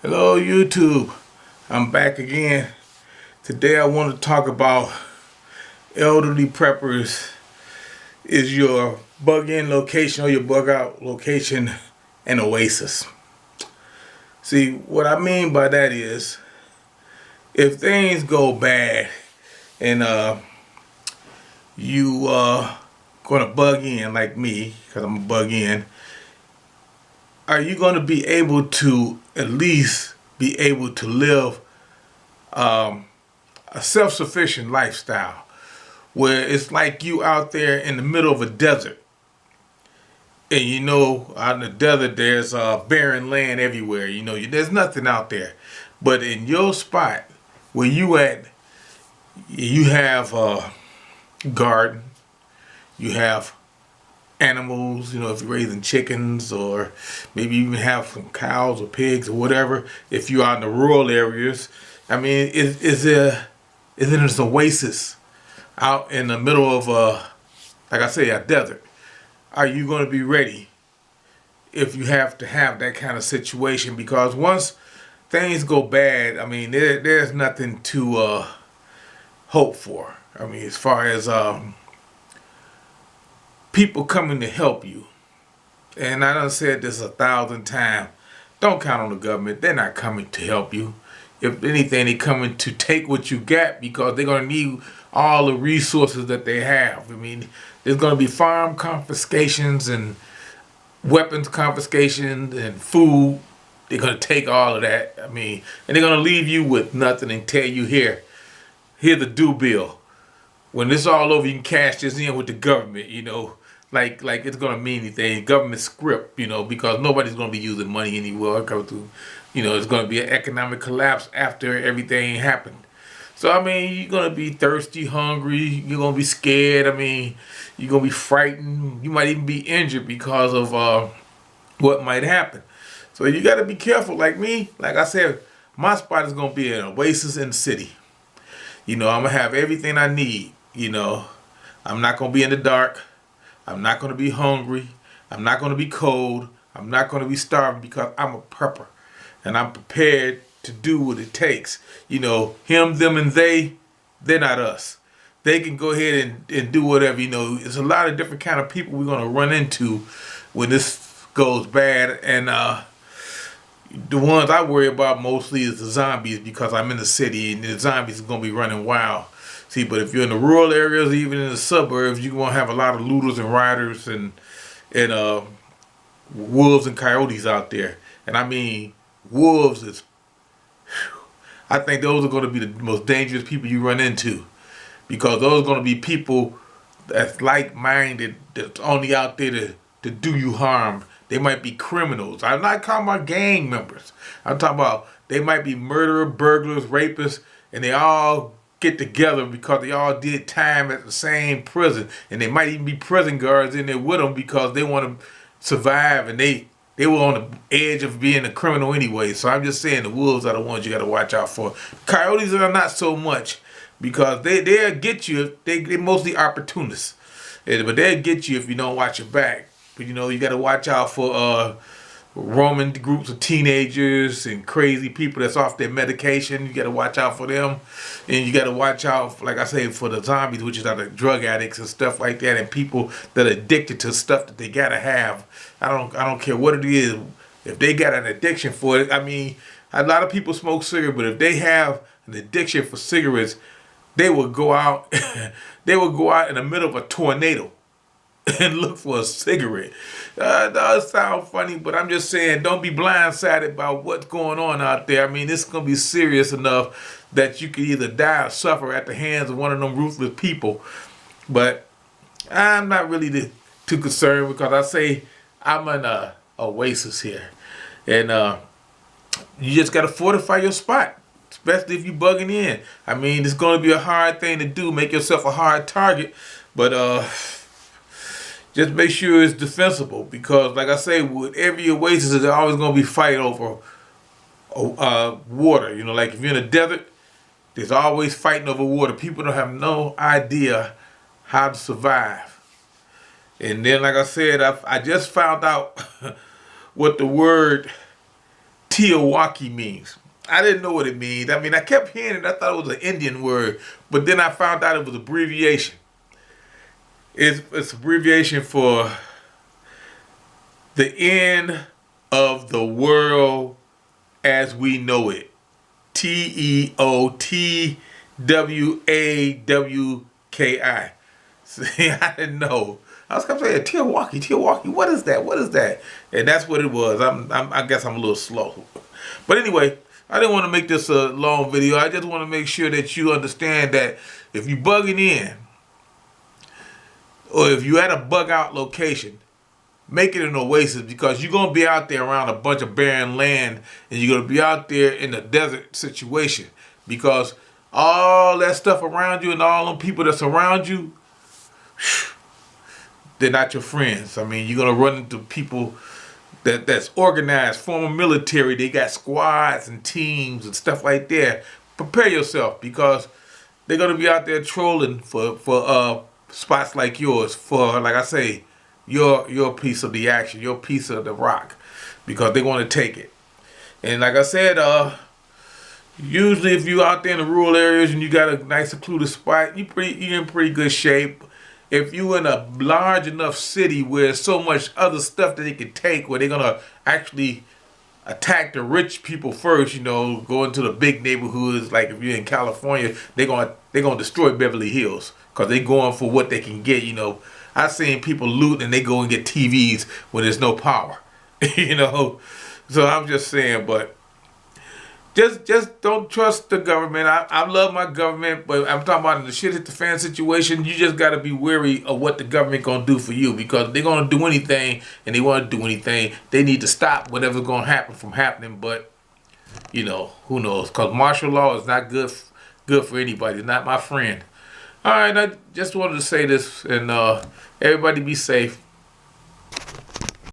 Hello YouTube, I'm back again. Today I want to talk about elderly preppers. Is your bug in location or your bug out location an oasis? See, what I mean by that is, if things go bad and you gonna bug in like me, because I'm a bug in, are you gonna be able to at least be able to live a self-sufficient lifestyle where it's like you out there in the middle of a desert, and out in the desert there's barren land everywhere. There's nothing out there, but in your spot where you at, you have a garden, you have animals, if you're raising chickens, or maybe you even have some cows or pigs or whatever. If you're out in the rural areas, I mean, is it an oasis out in the middle of like I say, a desert? Are you going to be ready if you have to have that kind of situation? Because once things go bad, I mean, there's nothing to hope for. I mean, as far as people coming to help you. And I done said this 1,000 times. Don't count on the government. They're not coming to help you. If anything, they're coming to take what you got, because they're going to need all the resources that they have. I mean, there's going to be farm confiscations and weapons confiscations and food. They're going to take all of that. I mean, and they're going to leave you with nothing and tell you, here's the due bill. When this all over, you can cash this in with the government, like it's gonna mean anything. Government script, because nobody's gonna be using money anywhere. It's gonna be an economic collapse after everything happened. So I mean, you're gonna be thirsty, hungry. You're gonna be scared. I mean, you're gonna be frightened. You might even be injured because of what might happen. So you got to be careful. Like me, like I said, my spot is gonna be an oasis in the city. I'm gonna have everything I need. I'm not gonna be in the dark. I'm not going to be hungry. I'm not going to be cold. I'm not going to be starving, because I'm a prepper. And I'm prepared to do what it takes. Him, them, and they're not us. They can go ahead and do whatever. There's a lot of different kind of people we're going to run into when this goes bad. And the ones I worry about mostly is the zombies, because I'm in the city and the zombies are going to be running wild. See, but if you're in the rural areas, even in the suburbs, you're going to have a lot of looters and rioters and wolves and coyotes out there. And I mean, wolves is, I think those are going to be the most dangerous people you run into, because those are going to be people that's like-minded, that's only out there to do you harm. They might be criminals. I'm not talking about gang members. I'm talking about they might be murderers, burglars, rapists, and they all get together because they all did time at the same prison, and they might even be prison guards in there with them because they want to survive, and they were on the edge of being a criminal anyway. So I'm just saying, the wolves are the ones you got to watch out for. Coyotes are not so much, because they'll get you. They're mostly opportunists, but they'll get you if you don't watch your back. But you got to watch out for roaming groups of teenagers and crazy people that's off their medication. You got to watch out for them. And you got to watch out, like I say, for the zombies, which is the drug addicts and stuff like that, and people that are addicted to stuff that they got to have. I don't care what it is. If they got an addiction for it, I mean, a lot of people smoke cigarettes, but if they have an addiction for cigarettes, they will go out they will go out in the middle of a tornado and look for a cigarette. It does sound funny, but I'm just saying, don't be blindsided by what's going on out there. I mean, it's going to be serious enough that you could either die or suffer at the hands of one of them ruthless people. But I'm not really too concerned, because I say I'm in a oasis here. And you just got to fortify your spot, especially if you're bugging in. I mean, it's going to be a hard thing to do, make yourself a hard target, but just make sure it's defensible, because like I say, with every oasis, there's always going to be fight over water. Like if you're in a desert, there's always fighting over water. People don't have no idea how to survive. And then, like I said, I just found out what the word Tiawaki means. I didn't know what it means. I mean, I kept hearing it. I thought it was an Indian word, but then I found out it was abbreviation. It's abbreviation for the end of the world as we know it. Teotwawki. See, I didn't know. I was saying Tiawaki. What is that? What is that? And that's what it was. I guess I'm a little slow. But anyway, I didn't want to make this a long video. I just want to make sure that you understand that if you bugging in, or if you at a bug out location, make it an oasis, because you're going to be out there around a bunch of barren land, and you're going to be out there in a desert situation, because all that stuff around you and all them people that's around you, they're not your friends. I mean, you're going to run into people that's organized, former military. They got squads and teams and stuff like that. Prepare yourself, because they're going to be out there trolling for spots like yours, for, like I say, your piece of the action, your piece of the rock, because they want to take it. And like I said, usually if you're out there in the rural areas and you got a nice secluded spot, you're in pretty good shape. If you're in a large enough city where there's so much other stuff that they can take, where they're gonna actually attack the rich people first, you know, go into the big neighborhoods. Like if you're in California, they're gonna destroy Beverly Hills, because they're going for what they can get. You know, I've seen people loot and they go and get TVs when there's no power. You know, so I'm just saying, but just don't trust the government. I love my government, but I'm talking about in the shit hit the fan situation. You just got to be wary of what the government gonna do for you, because if they're gonna do anything and they want to do anything, they need to stop whatever's gonna happen from happening. But you know, who knows? Because martial law is not good for anybody. It's not my friend. All right, I just wanted to say this, and everybody be safe.